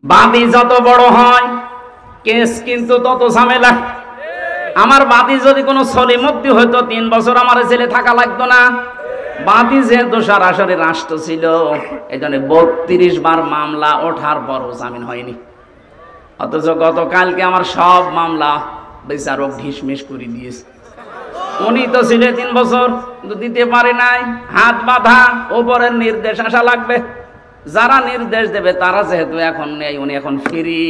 বাদী যত বড় হয় কেস কিন্তু তত ঝামেলা। আমার বাদী যদি কোনো সলিমদ্দি হইতো 3 বছর আমার ছেলে থাকা লাগতো না। বাদী যে দোষার আসরে রাষ্ট্র ছিল, এই জন্য 32 বার মামলা ওঠার পরও জামিন হয়নি। অথচ গতকালকে আমার সব মামলা বিচারক ঢিসমিস করে দিয়েছে। উনি তো ছিল 3 বছর, কিন্তু দিতে পারে নাই, হাত বাঁধা, ওপরের নির্দেশ আসা লাগবে। যারা নির্দেশ দেবে তারা যেহেতু এখন নেই, উনি এখন ফ্রি।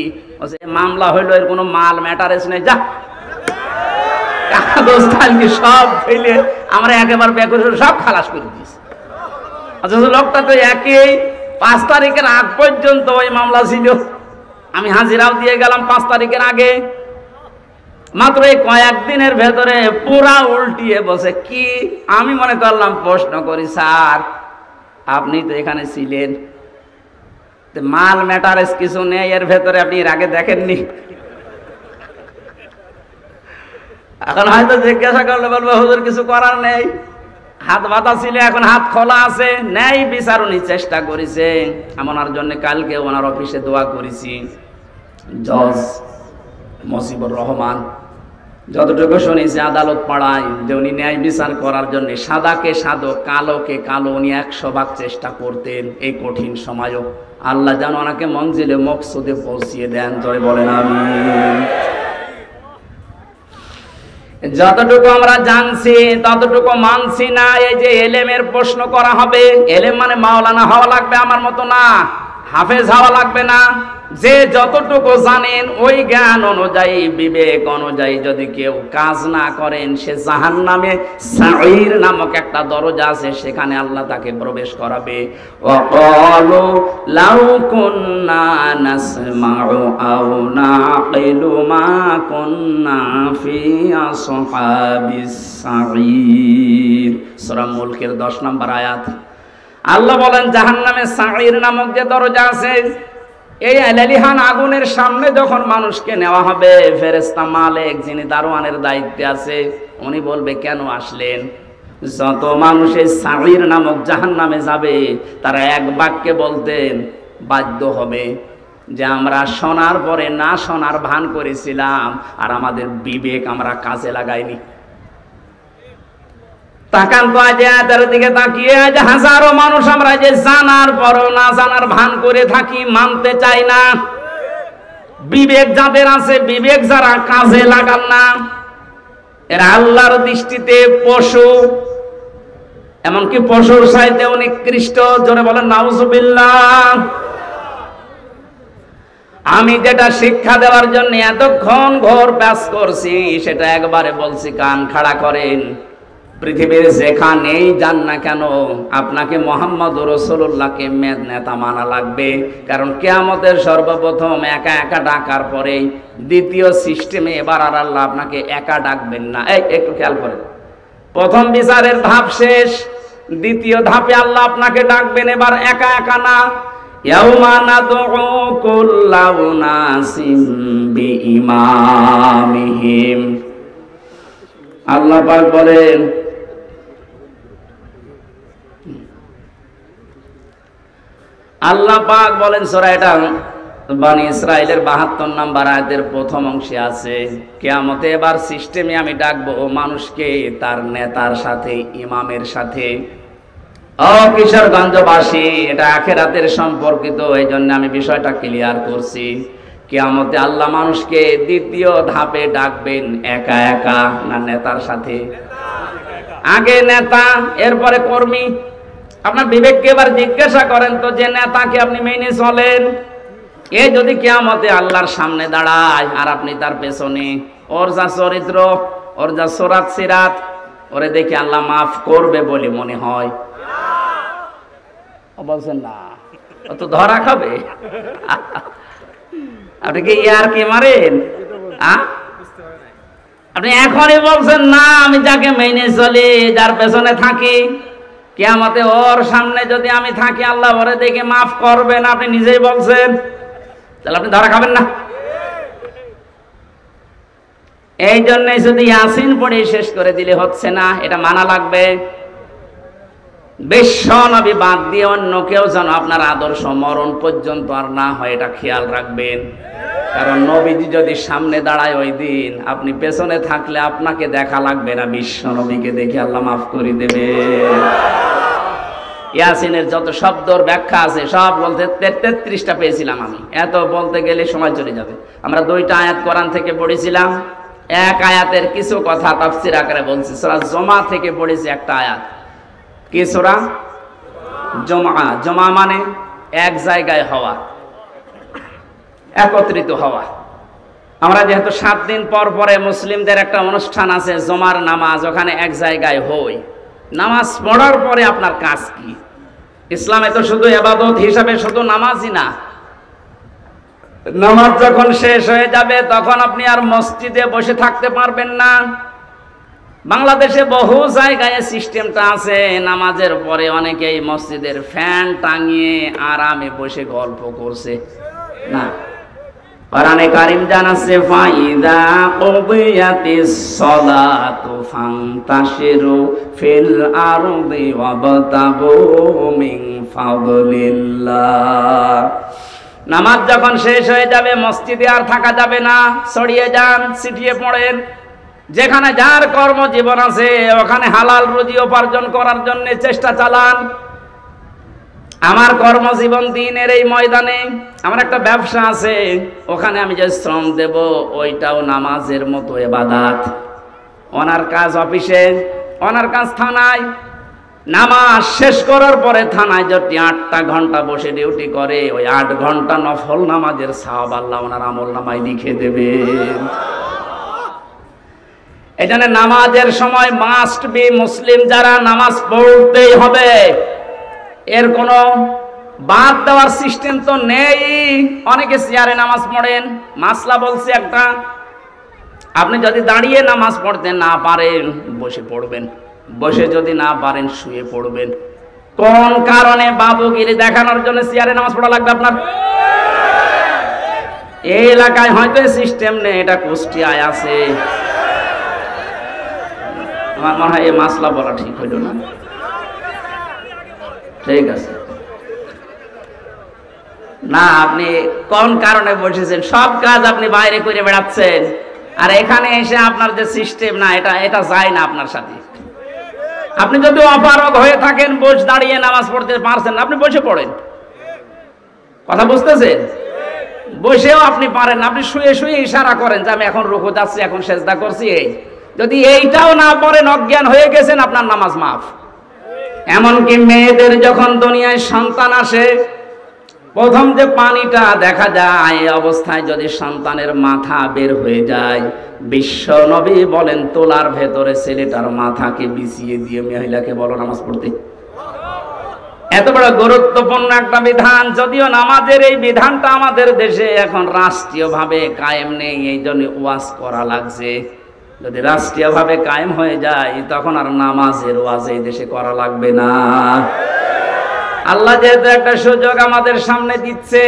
মামলা হইলো, এর কোনো মাল ম্যাটারেস নেই, যা কাগজ কালকে সব ফেলে আমরা একেবারে সব খালাস করে দিয়েছি। অথচ লোকটা তো একই 5 তারিখের আগ পর্যন্ত ওই মামলা ছিল। আমি হাজিরাও দিয়ে গেলাম 5 তারিখের আগে। মাত্র এই কয়েকদিনের ভেতরে পুরা উল্টিয়ে বসে। কি আমি মনে করলাম, প্রশ্ন করি, স্যার আপনি তো এখানে ছিলেন, মাল ম্যাটারেস কিছু নেই এর ভেতরে, আপনি এর আগে দেখেননি? এখন হয়তো জিজ্ঞাসা করলে বলবো, হুজুর কিছু করার নেই, হাত বাঁধা ছিল, এখন হাত খোলা আছে। নেই বিচার উনি চেষ্টা করেছে। ওনার জন্য কালকে ওনার অফিসে দোয়া করেছি। জজ মজিবুর রহমান, যতটুকু শুনেছি আদালত পাড়ায়, যে উনি ন্যায় বিচার করার জন্য সাদাকে সাদো, কালোকে কালো, উনি 100 ভাগ চেষ্টা করতেন এই কঠিন সময়ও। আল্লাহ যেন ওনাকে মঞ্জিলে মকসুদে পৌঁছিয়ে দেন, জয় বলেন আমিন। যতটুকু আমরা জানছি ততটুকু মানছি না। এই যে এলেমের প্রশ্ন করা হবে, এলেম মানে মাওলানা হওয়া লাগবে আমার মতো না, হাফেজ হওয়া লাগবে না। যে যতটুকু জানেন ওই জ্ঞান অনুযায়ী, বিবেক অনুযায়ী যদি কেউ কাজ না করেন, সে জাহান্নামে সাঈর নামক একটা দরজা আছে, সেখানে আল্লাহ তাকে প্রবেশ করাবে। ওয়াকালু লাউ কুন্না নাসমাউ আও নাকিলু মা কুন্না ফি আসহাবিস সাঈর। সূরা মুলকের 10 নম্বর আয়াত। আল্লাহ বলেন, জাহান্নামে সাঈর নামক যে দরজা আছে, এই আলালিহান আগুনের সামনে যখন মানুষকে নেওয়া হবে, ফেরেশতা মালিক যিনি দারোয়ানের দায়িত্বে আছে, উনি বলবে, কেন আসলেন? যত মানুষ এই সাঈর নামক জাহান্নামে যাবে, তারা এক বাক্যে বলতেন বাধ্য হবে যে আমরা শোনার পরে না শোনার ভান করেছিলাম, আর আমাদের বিবেক আমরা কাজে লাগাইনি। তাকান তো আজ এদের দিকে তাকিয়ে, আজ হাজারো মানুষ আমরা যে জানার পরও না জানার ভান করে থাকি, মানতে চাই না। বিবেক যাদের আছে, বিবেক যারা কাজে লাগান না, এরা আল্লাহর দৃষ্টিতে পশু, এমনকি পশুর চাইতেও নিকৃষ্ট। জোরে বলেন নাউজুবিল্লাহ। আমি যেটা শিক্ষা দেওয়ার জন্য এতক্ষণ ঘোর ব্যাস করছি, সেটা একবারে বলছি, কান খাড়া করেন। পৃথিবীর যেখানেই যান না কেন, আপনাকে মুহাম্মদ রাসূলুল্লাহকে নেতা মানা লাগবে। কারণ কিয়ামতের সর্বপ্রথম একা একা ডাকার পরে দ্বিতীয় সিস্টেমে এবার আর আল্লাহ আপনাকে একা ডাকবেন না। এই একটু খেয়াল করেন, প্রথম বিচারের ধাপ শেষ, দ্বিতীয় ধাপে আল্লাহ আপনাকে ডাকবেন এবার একা একা না। ইয়াউমা নাদউ কুল্লা উনাসিম বিইমামিহিম। আল্লাহ পাক বলেন, আল্লাহ পাক বলেন, সূরা এটা বনি ইসরাঈলের 72 নম্বর আয়াতের প্রথম অংশে আছে, কিয়ামতে এবার সিস্টেমে আমি ডাকবো মানুষকে তার নেতার সাথে, ইমামের সাথে। ও কিশোরগঞ্জবাসী, এটা আখিরাতের সম্পর্কিত, এই জন্য আমি বিষয়টা ক্লিয়ার করছি। কিয়ামতে আল্লাহ মানুষকে দ্বিতীয় ধাপে ডাকবেন একা একা না নেতার সাথে? আগে নেতা, এরপরে কর্মী। আপনার বিবেককে এবার জিজ্ঞাসা করেন তো, যে নেতাকে আপনি মেনে চলেন, এ যদি কিয়ামতে আল্লাহর সামনে দাঁড়ায় আর আপনি তার পেছনে, ওর যা চরিত্র, ওর যা সুরাত সিরাত, ওরে দেখে আল্লাহ মাফ করবে বলে মনে হয়? বলছেন না, ও তো ধরা খাবে। আপনি কি ইয়ার কি মারেন? আপনি এখনই বলছেন না, আমি যাকে মেনে চলি, যার পেছনে থাকি, কিয়ামতে ওর সামনে যদি আমি থাকি আল্লাহ ওরে দেখে মাফ করবেন, আপনি নিজেই বলছেন, তাহলে আপনি ধরা খাবেন না। এই জন্যই শুধু ইয়াসিন পড়ে শেষ করে দিলে হচ্ছে না, এটা মানা লাগবে। বিশ্ব নবী বাদ দিয়ে অন্য কেউ যেন আপনার আদর্শ মরণ পর্যন্ত আর না হয়, এটা খেয়াল রাখবেন। কারণ নবীজি যদি সামনে দাঁড়ায় ওই দিন, আপনি পেছনে থাকলে আপনাকে দেখা লাগবে না, বিশ্ব নবীকে দেখে আল্লাহ মাফ করে দেবে। ইয়াসিনের যত শব্দর ব্যাখ্যা আছে সব বলতে 33টা পেয়েছিলাম আমি, এত বলতে গেলে সময় চলে যাবে। আমরা 2টা আয়াত কোরআন থেকে পড়েছিলাম, এক আয়াতের কিছু কথা তাফসীর আকারে বলছি। সূরা জুমা থেকে পড়েছি একটা আয়াত। কি সূরা জুমা? জুমা মানে এক জায়গায় হওয়া, একত্রিত হওয়া। আমরা যেহেতু 7 দিন পর পরে মুসলিমদের একটা অনুষ্ঠান আছে জুমার নামাজ, ওখানে এক জায়গায় হই। নামাজ পড়ার পরে আপনার কাজ কি? ইসলামে তো শুধু ইবাদত হিসাবে শুধু নামাজই না, নামাজ যখন শেষ হয়ে যাবে তখন আপনি আর মসজিদে বসে থাকতে পারবেন না। বাংলাদেশে বহু জায়গায় সিস্টেমটা আছে, নামাজের পরে অনেকেই মসজিদের ফ্যান টাঙিয়ে আরামে বসে গল্প করছে। না, কোরআনে কারীম জানাচ্ছে ফাইদা কুদিয়াতিস সালাতু ফান্তাশিরু ফিল আরদি ওয়াবতাগু মিন ফাদলিল্লাহ। নামাজ যখন শেষ হয়ে যাবে মসজিদে আর থাকা যাবে না, ছড়িয়ে যান, ছিটিয়ে পড়েন। যেখানে যার কর্মজীবন আছে ওখানে হালাল রুজি উপার্জন করার জন্য চেষ্টা চালান। আমার কর্মজীবন দিনের এই ময়দানে, আমার একটা ব্যবসা আছে, ওখানে আমি যে শ্রম দেব ওইটাও নামাজের মতো ইবাদত। ওনার কাজ অফিসে, ওনার কাজ থানায়, নামাজ শেষ করার পরে থানায় যদি 8টা ঘন্টা বসে ডিউটি করে, ওই 8 ঘন্টা নফল নামাজের সওয়াব আল্লাহ ওনার আমল নামায় লিখে দেবে। এখানে নামাজের সময় মাস্ট বি, মুসলিম যারা নামাজ পড়তেই হবে, এর কোনো বাদ দেওয়ার সিস্টেম তো নেই। অনেকে চেয়ারে নামাজ পড়েন, মাসলা বলছে একটা, আপনি যদি দাঁড়িয়ে নামাজ পড়তে না পারেন বসে পড়বেন, বসে যদি না পারেন শুয়ে পড়বেন। কোন কারণে বাবুগিরি দেখানোর জন্য চেয়ারে নামাজ পড়া লাগবে আপনার? এই এলাকায় হয়তো সিস্টেম নেই, এটা কুষ্টিয়ায় আছে। আমার মনে হয় এই মাসলা বলা ঠিক হইল না। ঠিক আছে না, আপনি কোন কারণে বসেছেন? সব কাজ আপনি বাইরে করে বেড়াচ্ছেন, আর এখানে এসে আপনার যে সিস্টেম না, এটা যায় না আপনার সাথে। আপনি যদি অপারগ হয়ে থাকেন, দাঁড়িয়ে নামাজ পড়তে পারছেন, আপনি বসে পড়েন। কথা বুঝতেছেন? বসেও আপনি পারেন, আপনি শুয়ে শুয়ে ইশারা করেন যে আমি এখন রুকু যাচ্ছি, এখন সেজদা করছি। এই যদি এইটাও না পড়েন, অজ্ঞান হয়ে গেছেন, আপনার নামাজ মাফ। এমনকি মেয়েদের যখন দুনিয়ায় সন্তান আসে, প্রথম যে পানিটা দেখা যায়, এই অবস্থায় যদি সন্তানের মাথা বের হয়ে যায়, বিশ্ব নবী বলেন তোলার ভেতরে ছেলেটার মাথাকে বিছিয়ে দিয়ে মহিলাকে বলো নামাজ পড়তে। এত বড় গুরুত্বপূর্ণ একটা বিধান, যদিও নামাজের এই বিধানটা আমাদের দেশে এখন রাষ্ট্রীয়ভাবে কায়েম নেই, এই জন্য ওয়াজ করা লাগছে। যদি রাষ্ট্রীয়ভাবে কায়েম হয়ে যায় তখন আর নামাজের ওয়াজ এই দেশে করা লাগবে না। আল্লাহ যেহেতু একটা সুযোগ আমাদের সামনে দিচ্ছে,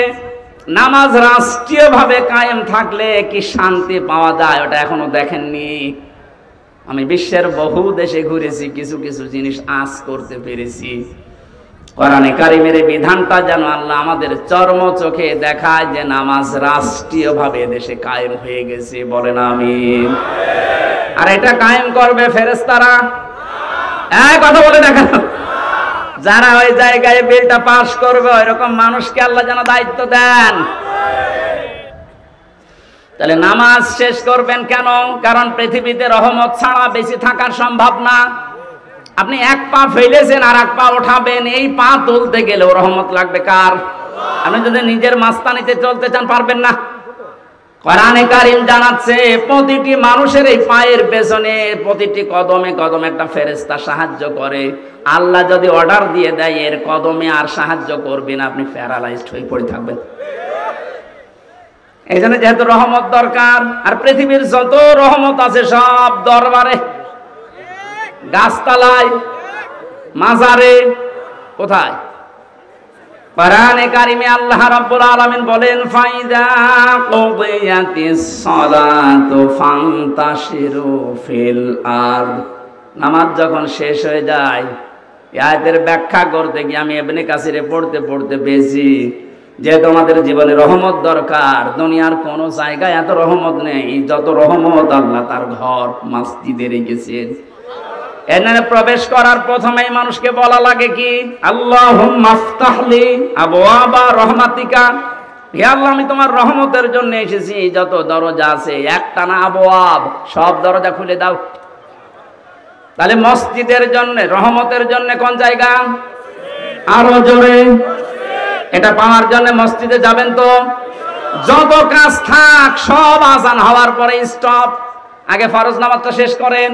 নামাজ রাষ্ট্রীয়ভাবে কায়েম থাকলে কি শান্তি পাওয়া যায় ওটা এখনো দেখেননি। আমি বিশ্বের বহু দেশে ঘুরেছি, কিছু কিছু জিনিস আঁচ করতে পেরেছি। কোরআনে কারিমের বিধানটা যেন আল্লাহ আমাদের চর্ম চোখে দেখায় যে নামাজ রাষ্ট্রীয়ভাবে দেশে কায়েম হয়ে গেছে। বলেন আমিন। আর এটা কায়েম করবে ফেরেশতারা? কথা বলে দেখেন, যারা ওই জায়গায় বিলটা পাস করবে এরকম মানুষকে আল্লাহ যেন দায়িত্ব দেন। তাহলে নামাজ শেষ করবেন কেন? কারণ পৃথিবীতে রহমত ছাড়া বেঁচে থাকার সম্ভব না। আপনি এক পা ফেলেছেন আর এক পা উঠাবেন, এই পা তুলতে গেলেও রহমত লাগবে কার? আপনি যদি নিজের মাস্তানিতে চলতে চান পারবেন না। কোরআনে কারীম জানাচ্ছে প্রতিটি মানুষের এই পায়ের পেছনে প্রতিটি কদমে কদমে একটা ফেরেশতা সাহায্য করে। আল্লাহ যদি অর্ডার দিয়ে দেয় এর কদমে আর সাহায্য করবেন, আপনি প্যারালাইজড হয়ে পড়ে থাকবেন। এই জন্য যেহেতু রহমত দরকার, আর পৃথিবীর যত রহমত আছে সব দরবারে, গাছতলায়, মাজারে, কোথায়? কোরআনে কারিমে আল্লাহ রাব্বুল আলামিন বলেন ফাইদা কুদিয়াতিস সালাতু ফান্তাশিরু ফিল আরদ। নামাজ যখন শেষ হয়ে যায়, এই আয়াতের ব্যাখ্যা করতে গিয়ে আমি ইবনে কাসিরে পড়তে পড়তে পেয়েছি যে তোমাদের জীবনে রহমত দরকার। দুনিয়ার কোন জায়গায় এত রহমত নেই যত রহমত আল্লাহ তার ঘর মসজিদে রেখেছেন। এখানে প্রবেশ করার প্রথমেই মানুষকে বলা লাগে কি, আল্লাহুম্মা আফতাহলি আবওয়াবা রহমাতিকা, হে আল্লাহ আমি তোমার রহমতের জন্য এসেছি, যত দরজা আছে একটানা আবওয়াব, সব দরজা খুলে দাও। তাহলে মসজিদের জন্য রহমতের জন্য কোন জায়গা? আরো জোরে। এটা পাওয়ার জন্য মসজিদে যাবেন তো। যত কাজ থাক সব আজান হওয়ার পরে স্টপ, আগে ফরজ নামাজটা শেষ করেন।